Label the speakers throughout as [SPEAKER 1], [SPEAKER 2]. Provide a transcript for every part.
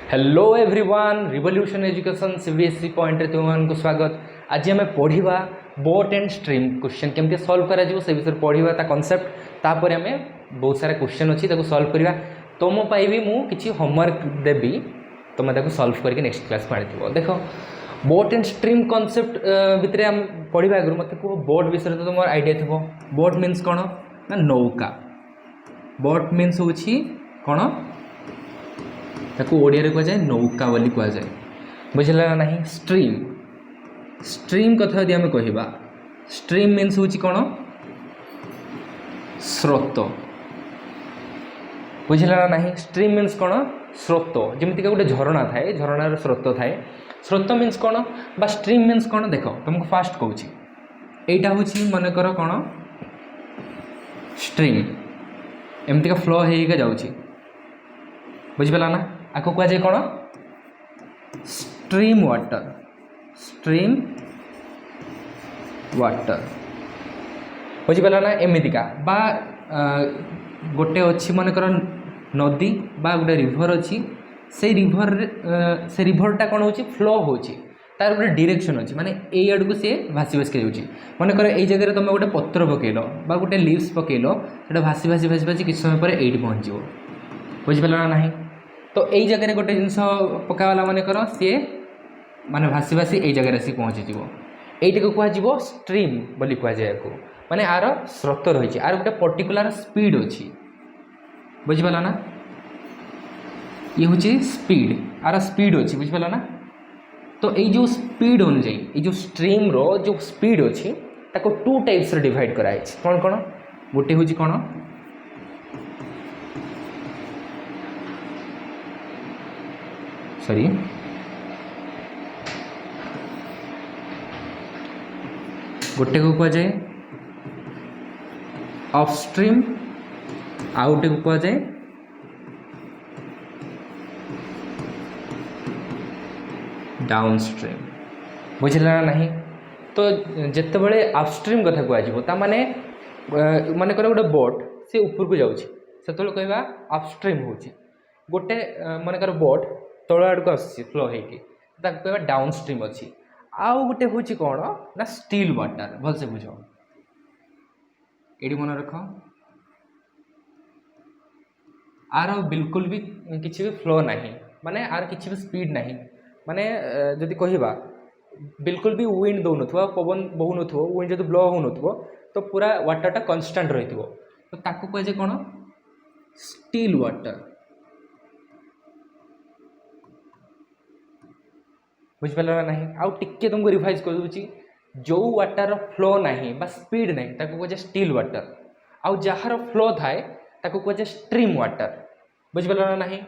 [SPEAKER 1] Hello everyone, revolution education CBSE point रे तुमको स्वागत। आज आम पढ़ा बोट एंड स्ट्रीम क्वेश्चन केमती सॉल्व करा से विषय पढ़ा ता कॉन्सेप्ट तापर आम बहुत सारा क्वेश्चन अच्छी सॉल्व करवा। तुम भी मुझे होमवर्क देवी तुम सॉल्व करके नेक्स्ट क्लास में आनी देख बोट एंड स्ट्रीम कॉन्सेप्ट भितर आम पढ़ा आगु मत कह बोट विषय तो तुम आइडिया थी। बोट मीन्स कौन ना नौका। बोट मीन्स हूँ कौन ताको ओडिया कह जाए नौका बोली कह जाए बुझला ना नहीं। स्ट्रीम स्ट्रीम कथा यदि आम कहवा स्ट्रीम मीन्स हूँ कौन स्रोत बुझला ना नहीं। स्ट्रीम मीन्स कौन स्रोत जमीक गोटे झरणा थाए झरणार स्रोत थाए। स्रोत मीन्स कौन बा स्ट्रीम मीन्स कौन देख तुमको फास्ट कहूँ यहीटा हूँ मनकर कौन स्ट्रीम एमती का फ्लो होगा जाऊँगी बुझिपारा ना। आपको कह जाए कौन स्ट्रीम वाटर। स्ट्रीम वाटर बुझिपारा ना एमतीका बा गोटे अच्छी मनकर नदी बा गोटे रिभर अच्छी से रिभरटा कौन हो फ्लो हो तार गोटे डायरेक्शन अच्छी माने यही आड़ को सी भासी भासिक जाऊँगी। मनकर यही जगह तुम गोटे पत्र पकईल बा गोटे लिव्स पकईल से भासी भासी भासी भासी किसी समय पर ये पहुँच बुझिपारा ना नहीं। तो यही जगह गोटे जिनस पकाला मनकर सी माने भासी भासी यही जगह आसिक पहुँचीज यही को कह स्ट्रीम बोली कह जाए माने आर स्रोत रही आर गोटे पर्टिकुलर स्पीड अच्छी बुझिपारा ना। ये हूँ स्पीड आर स्पीड अच्छी बुझिपारा ना। तो ये जो स्पीड अनुजाई ये जो स्ट्रीम रो जो स्पीड अच्छी ताको टू टाइप्स डिवाइड कराई कौन कौन गोटे हूँ कौन सॉरी गोटे को कह जाए ऑफ स्ट्रीम आउ गोटे को कह जाए डाउन स्ट्रीम बुझला ना नहीं। तो जिते बड़े अपस्ट्रीम कथा कह माने मनकर गोटे बोट से ऊपर को जाऊँगी से कहवा अपस्ट्रीम हो गोटे मनकर बोट तल आड़ को आस फ्लो होता कहवा डाउन स्ट्रीम अच्छी। आउ गोटे हूँ कौन ना स्टिल वाटर भलसे बुझ ये मन रख आर बिल्कुल भी किसी भी फ्लो नहीं माने आर किसी भी स्पीड नहीं माने जदि कहवा बिल्कुल भी विंड दौन पवन बहु न विंड जो ब्लो हो तो पूरा वाटरटा कन्स्टांट रही तो ताको कहे कौन स्टिल वाटर बुझिपारा ना नहीं। आउ टिके तुमको रिवाइज कर दूची जो वाटर फ्लो नहीं बा स्पीड नहीं ताको कहे स्टिल वाटर आउ जार फ्लो थाए ताको कहे स्ट्रीम वाटर बुझिपारा ना नहीं।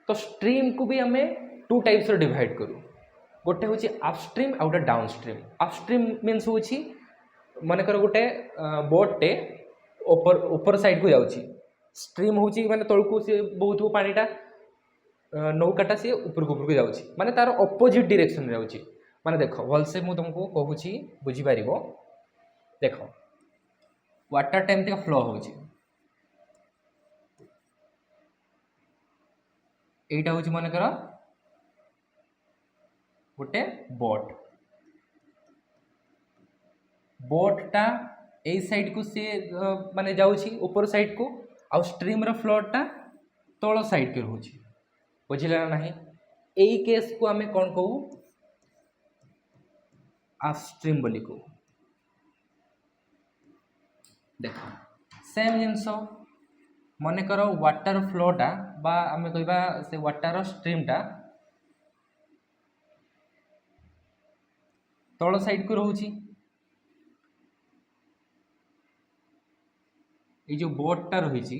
[SPEAKER 1] तो स्ट्रीम को भी आम टू टाइप्स डिवाइड करूँ गोटे हूँ अपस्ट्रीम आउ गोटे डाउन स्ट्रीम। अपस्ट्रीम मीन्स हूँ मनकर गोटे बोटे ऊपर साइड को जाऊँगी स्ट्रीम हूँ माने तलू सी बहुत पानीटा नौकाटा सी उपरको उपरको जाऊँगी माने तार अपोजिट डायरेक्शन जाऊँगी माने देख भलसे मुझे तुमको कहूँ बुझीपार देख वाटर टाइम का फ्लो हो यहीटा हूँ मनकर गोटे बोट बोटा यही साइड को सी माने जाऊँगी ऊपर साइड को आउ स्ट्रीम रो फ्लोटा तल साइड के रोचे बुझिला ना नहीं। यही केस को आम कौन कहू अपस्ट्रीम बोली कहू। देख सेम जिनस मनकर वाटर फ्लोटा बा आम कहवा से वाटर स्ट्रीमटा तल साइड को रोचे ये जो बोटटा रही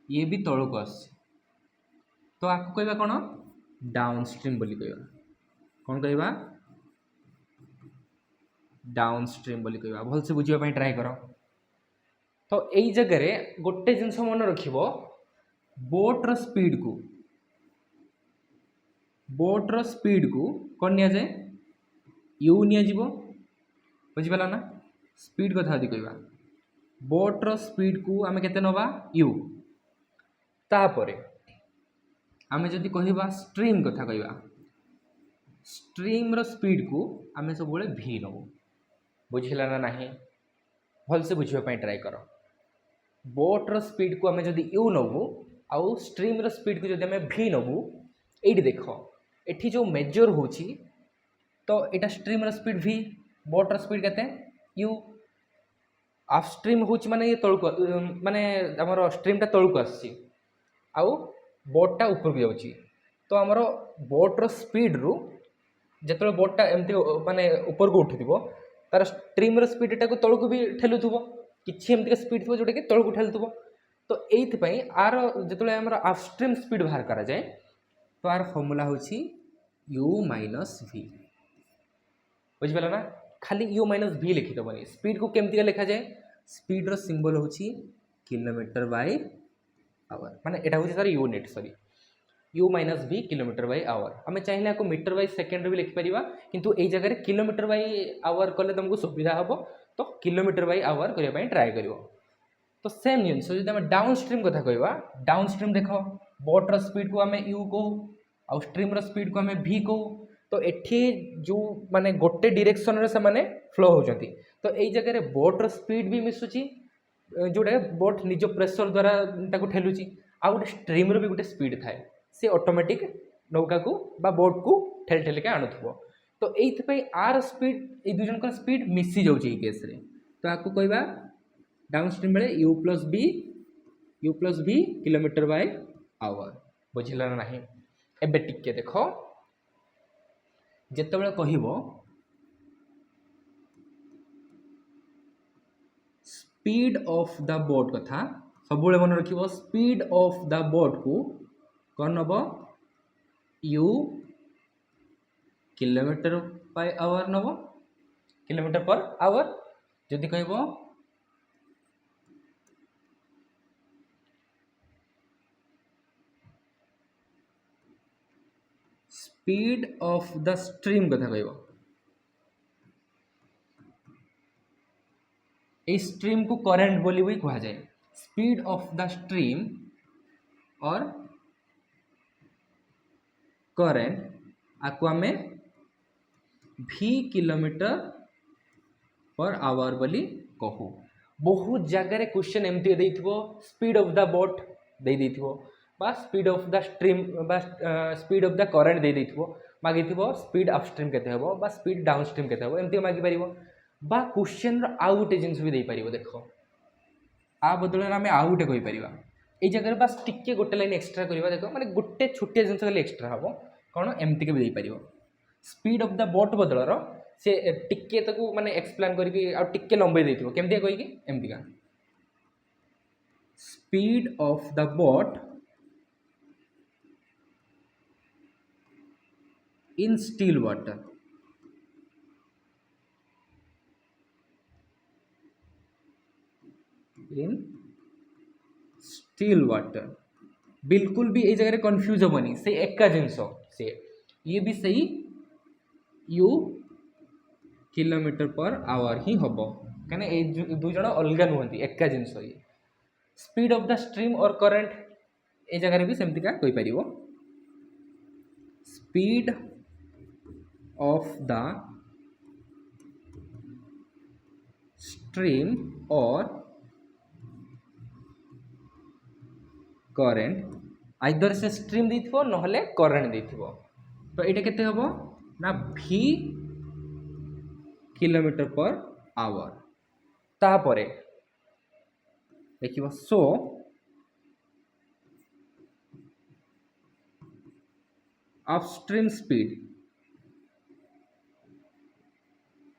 [SPEAKER 1] ये भी तल को आस तो आपको कहवा कौन डाउन स्ट्रीम बोली कहवा कौन कहवा डाउन स्ट्रीम बोली कहवा भलसे बुझापी ट्राए कर। तो यही जगह गोटे जिनस मन रख बोट्र स्पीड को कौन नि जाए यू नि बुझिपारा ना। स्पीड कथा यदि कहवा बोट्र स्पीड को आम के नवा यू तापरे आमे जदि कहवा स्ट्रीम कथा कहवा स्ट्रीम रो स्पीड को आमे सब भी नबू बुझिला ना नहीं भलसे बुझापी ट्राए कर बोट्र स्पीड को आम जदि यू नबू आउ स्ट्रीम स्पीड को जब आम भी नबू ये देख एठी जो मेजर हो तो यहाँ स्ट्रीम स्पीड भी बोट्र स्पीड के यू अपस्ट्रीम हो माने ये तलक माने आमर स्ट्रीमटा तलक आउ बोटटा ऊपर जाऊँगी तो आमर बोट्र स्पीड रु जो बोटटा एमती माने ऊपर को उठुव तार स्ट्रीम स्पीडटा को तलक भी ठेलुव किसी एमती स्पीड थी जोटा कि तलक ठेलुव तो ये आर जो आम अपस्ट्रीम स्पीड बाहर करा जाए तो आर फर्मूला हूँ यू माइनस भी बुझिपारा ना खाली यू माइनस भी लिखिदेवनी स्पीड को केमती लिखा जाए स्पीड रो सिंबल हूँ किलोमीटर बाय आवर माने एटा हूँ तार यूनिट सॉरी यू माइनस भी किलोमीटर बाय आवर आम चाहिए आपको मीटर बाय सेकेंड भी लिखिपर किंतु ये जगह किलोमीटर बाय आवर कले तुमको सुविधा हम तो किलोमीटर बाय आवर करने ट्राए कर तो सेम जिन जो डाउन स्ट्रीम कथा कहवा डाउन स्ट्रीम देख बोट्र स्पीड को आम यू कहू आउ स्ट्रीम स्पीड को आम भी कहू तो एठी जो माने गोटे डायरेक्शन रे से माने फ्लो होचंती तो यही जगह बोट्र स्पीड भी मिसुची जोटा बोट निज प्रेशर द्वारा ताको ठेलुची आ गोटे स्ट्रीम रो भी गोटे स्पीड थाए से ऑटोमेटिक नौका को बा बोट को ठेल ठेल के आणुथबो तो एइथपई आर स्पीड ए दुई जनकर स्पीड मिसी जाउची ए केस रे तो आको कहबा डाउन स्ट्रीम बेले u plus b kilometre by hour बुझिला ना नहीं एबे टिके देखो जेतेबेले कहिबो स्पीड ऑफ द बोट कथा सब मन रखिबो स्पीड ऑफ द बोट को कौन नब यू किलोमीटर बाय आवर नब किलोमीटर पर आवर जदि कहबो स्पीड ऑफ द स्ट्रीम कथा कहबो ए स्ट्रीम को करेंट बोली भी कहा जाए स्पीड ऑफ द स्ट्रीम और करेंट आपको आम भी किलोमीटर पर आवर बोली कहू बहुत जगह क्वेश्चन एमती देइथिबो स्पीड ऑफ द बोट दे देइथिबो बा स्पीड ऑफ द स्ट्रीम बा स्पीड ऑफ द करेंट दे देइथिबो मागिथिबो स्पीड अपस्ट्रीम केते हेबो बा स्पीड डाउनस्ट्रीम केते हेबो एमती मागी परिबो बा क्वेश्चन रो आउ गोटे जिनिस भी दे पारिबो देखो आ बदल आम आउ गोटे कहि परिबा ए जगह बस टिके गोटे लाइन एक्सट्रा करवा देखो माने गोटे छोटिया जिनिस खाली एक्सट्रा हम कौन एमती के भी दे पारिबो स्पीड ऑफ द बोट बदलर से टिके ताको माने एक्सप्लेन करके आ टिके लंबे देथिबो केमती कहि कि एमती का speed of the boat in still water in still water बिल्कुल भी ये जगह कंफ्यूज हेनी से एका जिनस से ये भी सही यू किलोमीटर पर आवर ही हम कहीं दुई जन अलग नुहति एका जिनस ये स्पीड ऑफ द स्ट्रीम और करेंट ए जगह भी सेमती का कहीपर स्पीड ऑफ द स्ट्रीम और करेंट आइदर से स्ट्रीम देथिबो नहले करेंट देथिबो तो एटा केते हबो ना v किलोमीटर पर आवर तापरे देखिबो सो अपस्ट्रीम स्पीड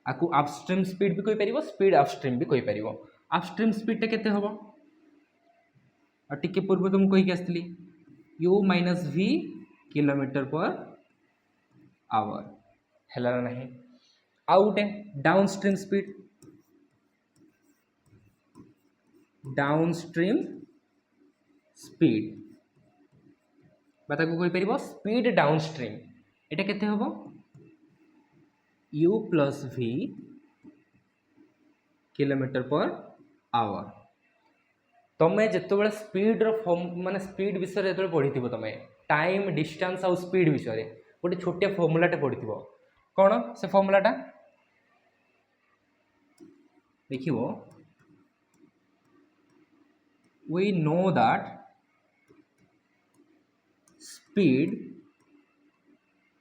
[SPEAKER 1] आकु अपस्ट्रीम स्पीड भी कहि परिबो स्पीड अपस्ट्रीम भी कहि परिबो अपस्ट्रीम स्पीड टा केते हबो और टिके पूर्व तुम कही आसली यू माइनस भी किलोमीटर पर आवर है ना नहीं आउ गोटे डाउन स्ट्रीम स्पीड बाता को कहीपर स्पीड डाउन स्ट्रीम एटा केते हबो यू प्लस भी किलोमीटर पर आवर तुम्हें जिते स्पीड माने स्पीड विषय जो पढ़ी तुम टाइम डिस्टेंस आउ स्पीड विषय गोटे छोटिया फर्मूलाटे पढ़ी कौन से फर्मूलाटा देखिए we know that speed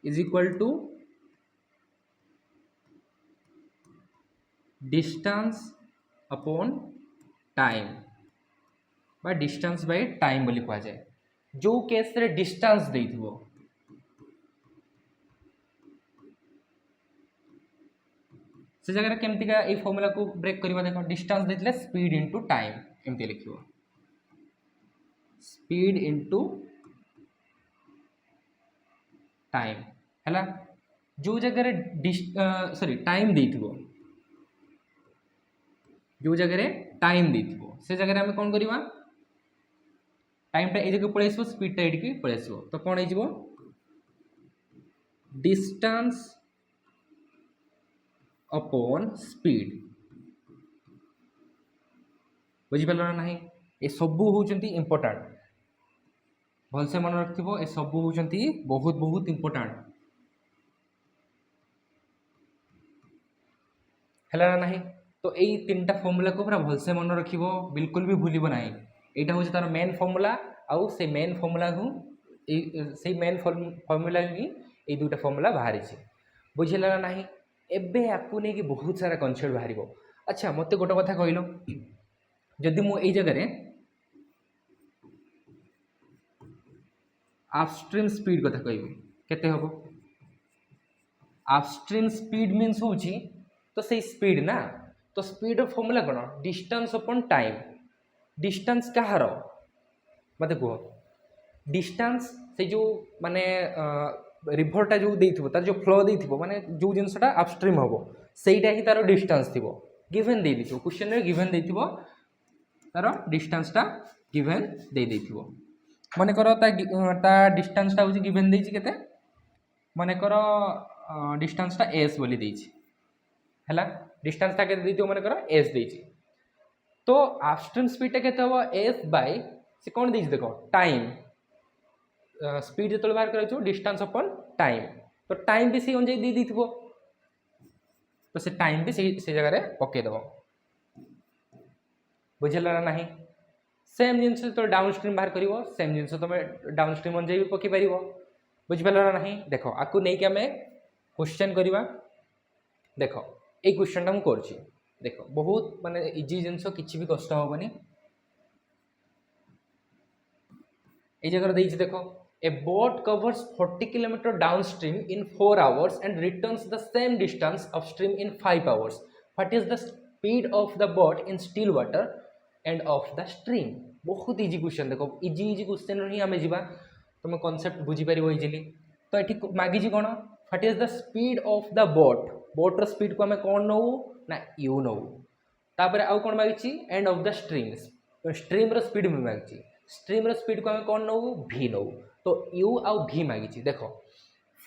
[SPEAKER 1] is equal to distance upon time बा distance by time बोली कहा जाए जो केस रे distance देइथिबो से जगह केमती का ए फॉर्मूला को ब्रेक करबा देखो डिस्टेंस देथिले स्पीड इनटू टाइम एमती लिखिबो स्पीड इनटू टाइम हैला जो जगह सॉरी टाइम देथिबो जो जगह टाइम देथिबो से जगह हम कोन करबा टाइम टा ए जगह पळे आसबो स्पीड टा एडिके पळे आसबो तो कोन हे जिवो डिस्टेंस अपॉन स्पीड बुझिपार ना नहीं ये सबू होचंती इंपोर्टेंट भलसे मन रखिबो ए सबू होचंती बहुत बहुत इंपोर्टेंट हैला ना नहीं तो यही तीनटा फॉर्मूला को पूरा भलसे मन रखिबो बिल्कुल भी भूलिबो नहीं एटा होचे तार मेन फॉर्मूला आउ से मेन फॉर्मूला को से मेन फॉर्मूला ही ए दुटा फॉर्मूला बाहरी छे बुझिला ना नहीं एबे आपको नहीं कि बहुत सारा कनसेप्ट बाहर अच्छा मत गोटे कथा कहल जदि मु जगह अपस्ट्रीम स्पीड कथा कहबी केते हबो अपस्ट्रीम स्पीड मीन्स होची तो से स्पीड ना तो स्पीड रो फॉर्मूला कोन डिस्टेंस अपॉन टाइम डिस्टेंस कहार मत कह डिस्टेंस से जो माने रिभरटा जो देइथिबो तार जो फ्लो देइथिबो माने जो जिनसटा अपस्ट्रीम हबो सेइटा ही तार डिस्टेंस थिबो गिवन दे दिथिबो क्वेश्चन रे गिवन देइथिबो तार डिस्टेंसटा गिवन दे देइथिबो माने करो ता डिस्टेंसटा होची गिवन देइछि केते माने करो डिस्टेंसटा s बोली देइछि हैला डिस्टेंसटा केते देइथिबो माने करो s देइछि तो अपस्ट्रीम स्पीडटा केते हबो s बाय से कोन देइछि देखो टाइम स्पीड जो बाहर कर डिस्टेंस अपॉन टाइम तो टाइम भी से अनुजाई दे देथिबो तो से टाइम भी से जगह पकईदेव बुझेगा ना नहीं सेम जिनस तो डाउन स्ट्रीम बाहर कर सेम जिनस तुम डाउन स्ट्रीम अनुजाई भी पकई पार बुझिपार ना नहीं देख आपको नहीं आम क्वेश्चन करवा देख ये क्वेश्चनटा मुझे देख बहुत माने इजी जिनस किसी भी कष्ट हेनी ये जगह देख A boat covers 40 km downstream in 4 hours and returns the same distance upstream in 5 hours. What is the speed of the boat in still water and of the stream? बहुत इजी क्वेश्चन देखो easy easy question ही आम जा तुम concept बुझी पार easily तो ये मागिजी कौन what is the speed of the boat बोट्र स्पीड को आम कौन नौ ना यू नौ तापर आउ कौन मागिची end of the stream stream speed भी मागिची स्ट्रीम स्पीड को आम कौन नौ भी नौ तो यू आउ भी मागिची देखो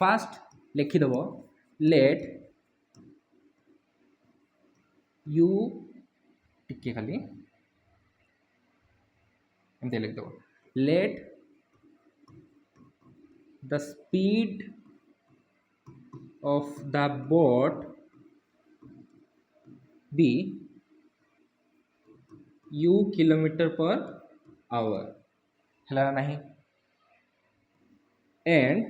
[SPEAKER 1] फास्ट लिखिदेव लेट यू टिके खाली एमती लिखिदेव let the speed of the boat be u kilometre per hour है नहीं and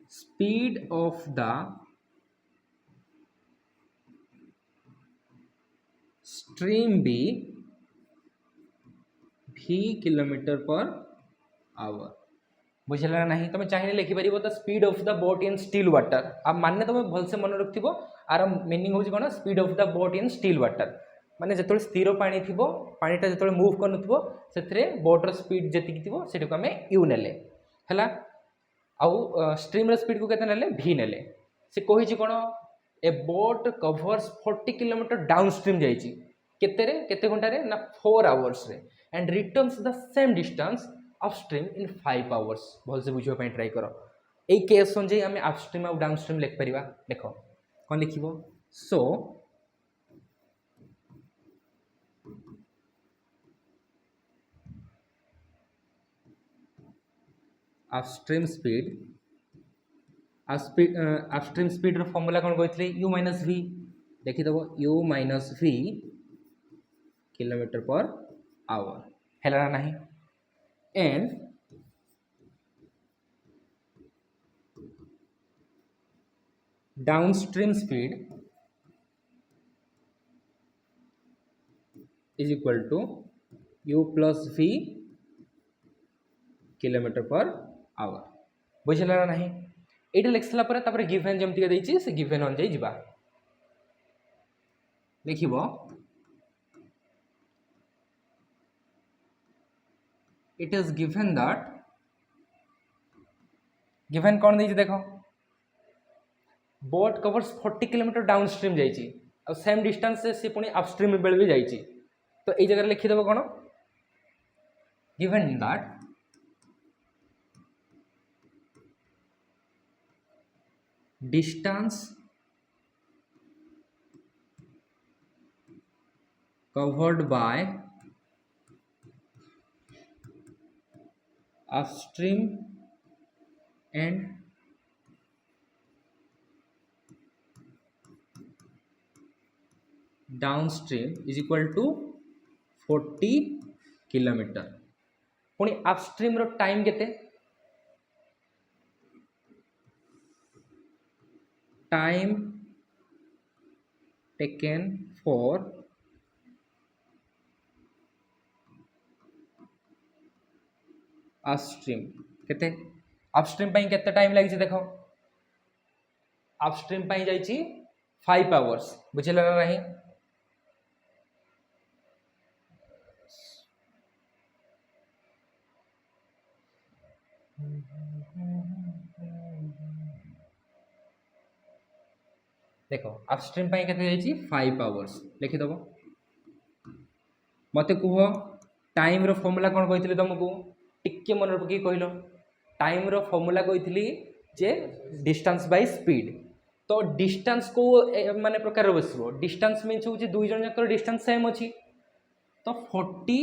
[SPEAKER 1] speed of the stream be v kilometre per hour बुझेगा नहीं तुम चाहिए लिखिपार the speed of the boat in still water अब मानने तुम भलसे मन रखिथो आर मीनिंग हूँ कौन speed of the boat in still water माने जो स्थिर पानी थी पानीटा जो मुव कर से बोट्र स्पीड जी थी आम यू नेले है आउ स्ट्रीम स्पीड को केते भी नेले से कही कौन a boat covers 40 kilometre down stream जाइए केते घंटे ना 4 आवर्स रे and returns the same distance upstream in 5 hours भलसे बुझापी ट्राई कर यही केस अनुजाई आम अपस्ट्रीम आउ डाउन स्ट्रीम लिखिपर देख कौन लिख so upstream speed upstream speed formula कौन कहते यू माइनस भि देखीदेव u minus v kilometre per hour है ना नहीं and downstream speed is equal to u plus v kilometre per hour बुझे ना नहीं ये लिख सारापर गिभेन जमती देती से गिभेन अनुजाई जा लिख it is given that given कौन देती देखो बोट कवर्स 40 किलोमीटर डाउनस्ट्रीम जाइए और सेम डिस्टेंस से सी पुणी अपस्ट्रीम बेल भी जाइए तो ये जगह लिखिदेव कौन given that distance covered by upstream and downstream is equal to 40 kilometre पुणी अपस्ट्रीम रो टाइम केते टाइम टेकन फॉर अपस्ट्रीम केते अपस्ट्रीम पाई केते टाइम लागी देखो अपस्ट्रीम पाई जाइए 5 आवर्स बुझे ना नहीं देखो अपस्ट्रीम पाई केते जाइए 5 आवर्स लिखिदेव मत कह टाइम रो फॉर्मूला कौन कही तुमको टिके मन पकई कहल टाइम रो फॉर्मूला कही जे डिस्टेंस बाय स्पीड तो डिस्टेंस को माने प्रकार बस डिस्टेंस मीन्स हूँ दुई जन जाकर डिस्टेंस सेम अच्छी तो 40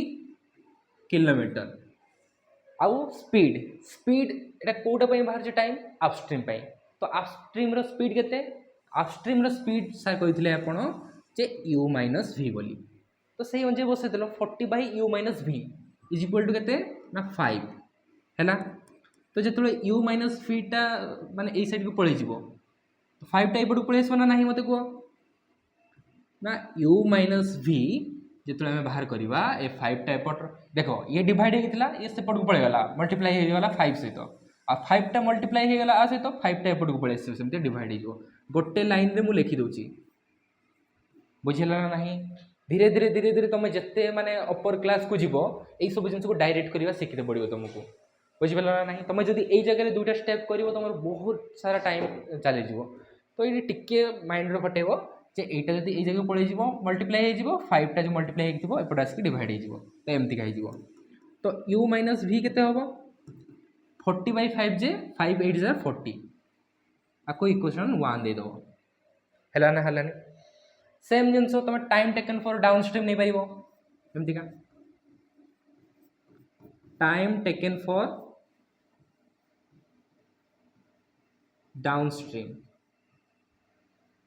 [SPEAKER 1] किलोमीटर आउ स्पीड स्पीड एटा कोटा बाहर टाइम अपस्ट्रीम तो अपस्ट्रीम रो स्पीड केते अपस्ट्रीम रो स्पीड सर कहते आपण जे यू माइनस भि बोली तो सही अनुसार बसई देल 40 बाई यू माइनस भि इज इक्वल टू केते ना 5 है ना तो जो यू माइनस भीटा माने यही साइड को पलि तो 5 टा एपट पलि आसो ना नहीं मत कह ना यू माइनस भि जो आम बाहर करवा ए 5 टा एपट देखो ये डिवाइड होता ये सेपट को पलैगला मल्टीप्लाई होगा 5 सहित आ 5 टा मल्टीप्लाई होगा आ सहित 5 टा एपट को पलि आस सेमती डिवाइड हो गोटे लाइन रे मु लिखिदे बुझेगा ना नहीं धीरे धीरे धीरे धीरे तुम जिते माने अपर क्लास को जीव यही सब जिन को डायरेक्ट करवा शिखते पड़ो तुमको बुझिपार ना नहीं तुम जब यही जगह दुईटा स्टेप कर तुम बहुत सारा टाइम चलीज तो ये टिके माइंड खटेब जे यहाँ जब ये जगह पलि मल्टीप्लाई हो 5 टा जो मल्टीप्लाई होती एपट आसिक डिवाइड हो तो एमती हो तो यू माइनस भि केते हम 40 बाई 5 जे 5 8 जार 40 आपको इक्वेशन 1 दे दो है ना है सेम जिन तुम टाइम टेकन फॉर डाउनस्ट्रीम नहीं पार एमती का time taken for downstream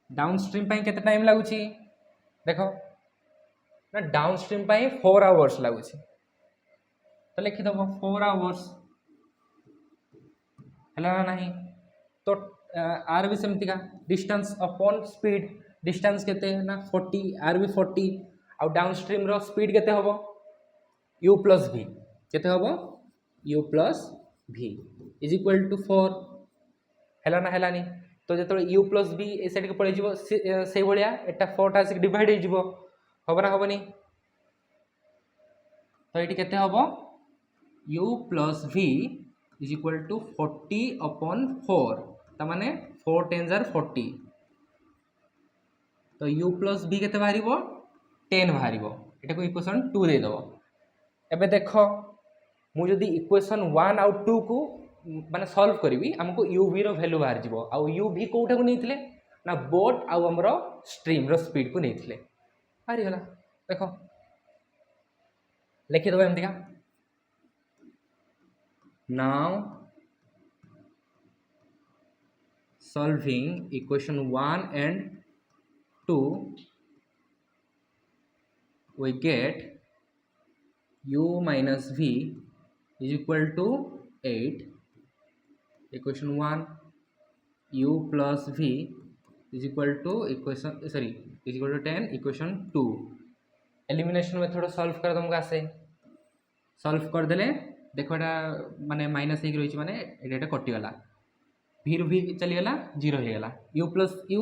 [SPEAKER 1] downstream केते टाइम लगुच देखो ना डाउनस्ट्रीम 4 आवर्स लगुच तो लिखिदेव 4 आवर्स है ना नहीं तो आर भी सेमती का डिस्टेंस अपॉन स्पीड डिस्टेंस केते ना 40 आर भी 40 आउ डाउनस्ट्रीम रो स्पीड केते होबो यू प्लस भि केते होबो यू प्लस भि इज इक्वल टू 4 है ना है तो जो यू प्लस भि ए साइड को पलि से भाया एटा 4 टा आसिक डिवाइड हो हम ना हेनी तो ये केते होबो यू प्लस भि इज इक्वल टू 40 अपॉन 4 ताने 4 10 जार 40 तो यू प्लस भि केते बाहर 10 बाहर एटा को इक्वेशन 2 दे दो एबे देख मुझे इक्वेशन 1 आउ 2 को माने सॉल्व करी आमको यू भी रो वैल्यू बाहर जीवो आ यू भी कोठा को नहीं ना बोट आउ हमरो स्ट्रीम रो स्पीड को नहीं बाहरी गला देखो लिखि दो एमती का now solving equation 1 and 2, we get u minus v is equal to 8. Equation 1 u plus v is equal to is equal to 10. Equation 2 elimination method solve कर तुमको आसे सॉल्व कर देले देखो एटा माने माइनस एक रही माने एटा कटिगला भी रू भी चलीगला 0 हो गला u प्लस u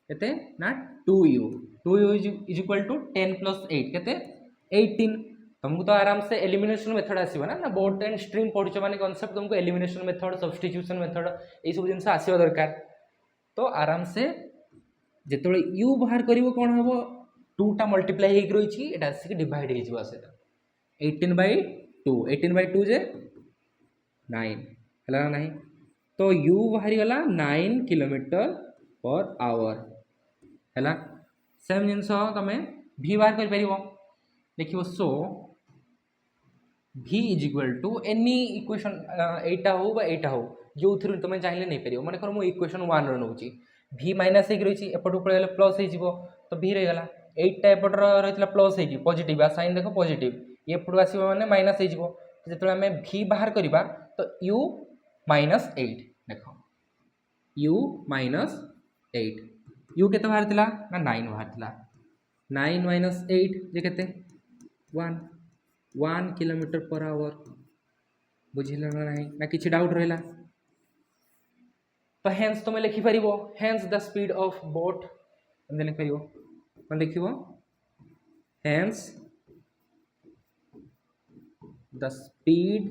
[SPEAKER 1] केते ना 2u is equal to 10 plus 8 केते 18. तुमको तो आराम से एलिमिनेशन मेथड आसीबा ना बोर्ड एंड स्ट्रीम पढ़ुछ माने कांसेप्ट तुमको एलिमिनेशन मेथड सब्स्टिट्यूशन मेथड ए सब जिंस आसीबा दरकार. तो आराम से जेतबे u बाहर करिवो कोन हबो 2 टा मल्टीप्लाई हेक रही एटा आसी डिवाइड हे जिवो सेटा 18/2 जे 9 हला नाही. तो u बाहरी गला 9 किलोमीटर पर आवर हला. सेम जिंस तमे v बाहर कर परिवो देखिवो. So v is equal to any equation एटा हो बा एटा हो जो थ्रू तुम चाहिए नहीं पार. मन कर मु इक्वेशन 1 रोचे v माइनस एक रही एपटू पड़े प्लस हो तो v रहीगला 8टा एपट रही प्लस हो पॉजिटिव आ साइन देख पॉजिटिव ये एपटू आस मैंने माइनस हो जो आम v बाहर करवा तो u माइनस 8 देख u माइनस 8 u के बाहर ना 9 बाहर 9 माइनस 8 जे के 1 किलोमीटर पर आवर बुझिल ना ना किसी डाउट रहा. तो हेन्स तुम लिखिपर hence the speed of boat लिखिपर कौन लिख hence the speed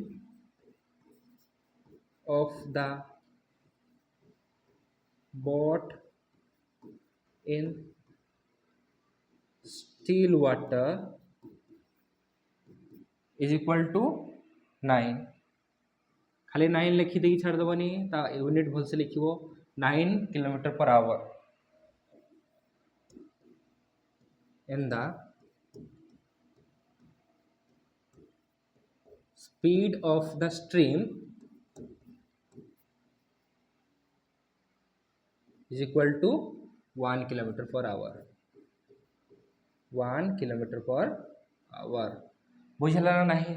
[SPEAKER 1] of the boat in still water is equal to 9. खाली 9 लिखिदे छाड़देवनी यूनिट भल से लिखो 9 kilometre per hour in the speed of the stream is equal to 1 kilometre per hour 1 kilometre per hour. बुझला ना नहीं.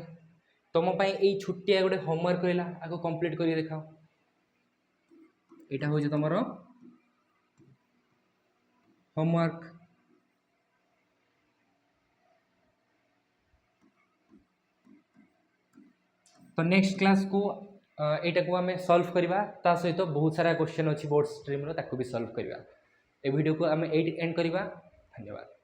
[SPEAKER 1] तुम ये छुट्टिया गोटे होमवर्क रहा आपको कंप्लीट कर देखाओ. यहाँ हूँ तुम होमवर्क. तो नेक्स्ट क्लास को एटा को आम सॉल्व करवा ता सहित बहुत सारा क्वेश्चन अच्छी बोर्ड स्ट्रीम रो ताको भी सॉल्व करवा. ए वीडियो को आम एंड करवा. धन्यवाद.